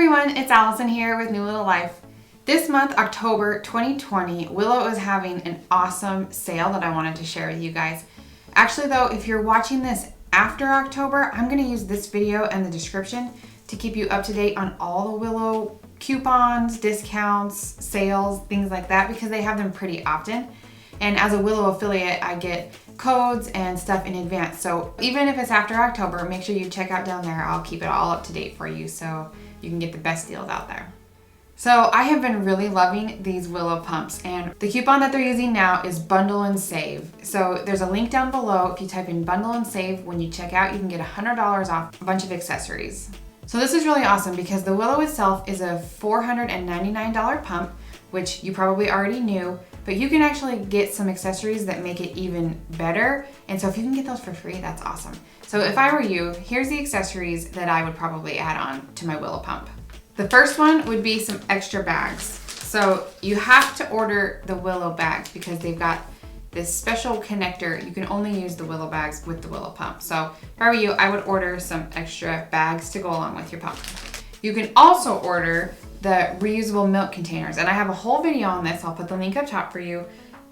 everyone, it's Allison here with New Little Life. This month, October 2020, Willow is having an awesome sale that I wanted to share with you guys. Actually though, if you're watching this after October, I'm going to use this video and the description to keep you up to date on all the Willow coupons, discounts, sales, things like that, because they have them pretty often. And as a Willow affiliate, I get codes and stuff in advance. So even if it's after October, make sure you check out down there. I'll keep it all up to date for you so you can get the best deals out there. So I have been really loving these Willow pumps, and the coupon that they're using now is Bundle and Save. So there's a link down below. If you type in Bundle and Save, when you check out, you can get $100 off a bunch of accessories. So this is really awesome because the Willow itself is a $499 pump, which you probably already knew, but you can actually get some accessories that make it even better. And so if you can get those for free, that's awesome. So if I were you, here's the accessories that I would probably add on to my Willow pump. The first one would be some extra bags. So you have to order the Willow bags because they've got this special connector. You can only use the Willow bags with the Willow pump. So if I were you, I would order some extra bags to go along with your pump. You can also order the reusable milk containers, and I have a whole video on this. I'll put the link up top for you.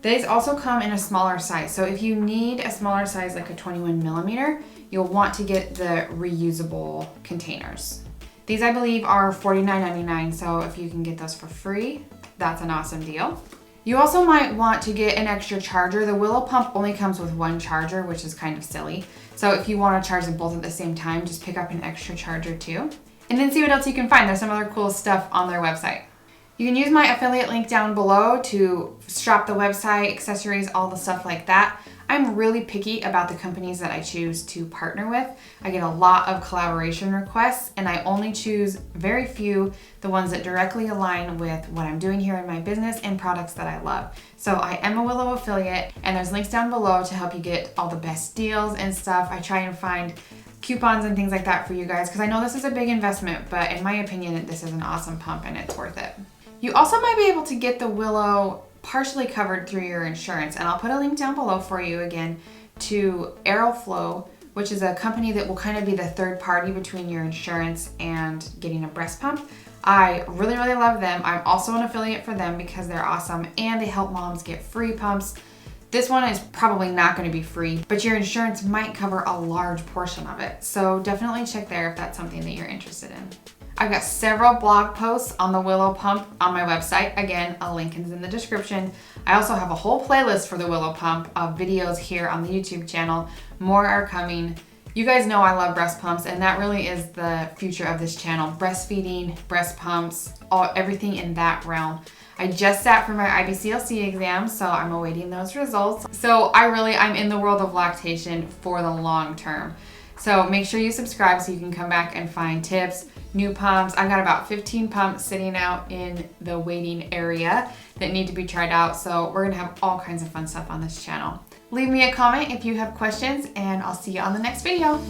These also come in a smaller size. So if you need a smaller size, like a 21 millimeter, you'll want to get the reusable containers. These I believe are $49.99, so if you can get those for free, that's an awesome deal. You also might want to get an extra charger. The Willow pump only comes with one charger, which is kind of silly. So if you want to charge them both at the same time, just pick up an extra charger too. And then see what else you can find. There's some other cool stuff on their website. You can use my affiliate link down below to shop the website, accessories, all the stuff like that. I'm really picky about the companies that I choose to partner with. I get a lot of collaboration requests, and I only choose very few, the ones that directly align with what I'm doing here in my business and products that I love. So I am a Willow affiliate, and there's links down below to help you get all the best deals and stuff. I try and find coupons and things like that for you guys because I know this is a big investment, but in my opinion, this is an awesome pump and it's worth it. You also might be able to get the Willow partially covered through your insurance, and I'll put a link down below for you again to Aeroflow, which is a company that will kind of be the third party between your insurance and getting a breast pump. I really love them. I'm also an affiliate for them because they're awesome and they help moms get free pumps. This one is probably not going to be free, but your insurance might cover a large portion of it. So definitely check there if that's something that you're interested in. I've got several blog posts on the Willow pump on my website. Again, a link is in the description. I also have a whole playlist for the Willow pump of videos here on the YouTube channel. More are coming. You guys know I love breast pumps, and that really is the future of this channel. Breastfeeding, breast pumps, everything in that realm. I just sat for my IBCLC exam, so I'm awaiting those results. So I'm in the world of lactation for the long term. So make sure you subscribe so you can come back and find tips, new pumps. I've got about 15 pumps sitting out in the waiting area that need to be tried out. So we're gonna have all kinds of fun stuff on this channel. Leave me a comment if you have questions, and I'll see you on the next video.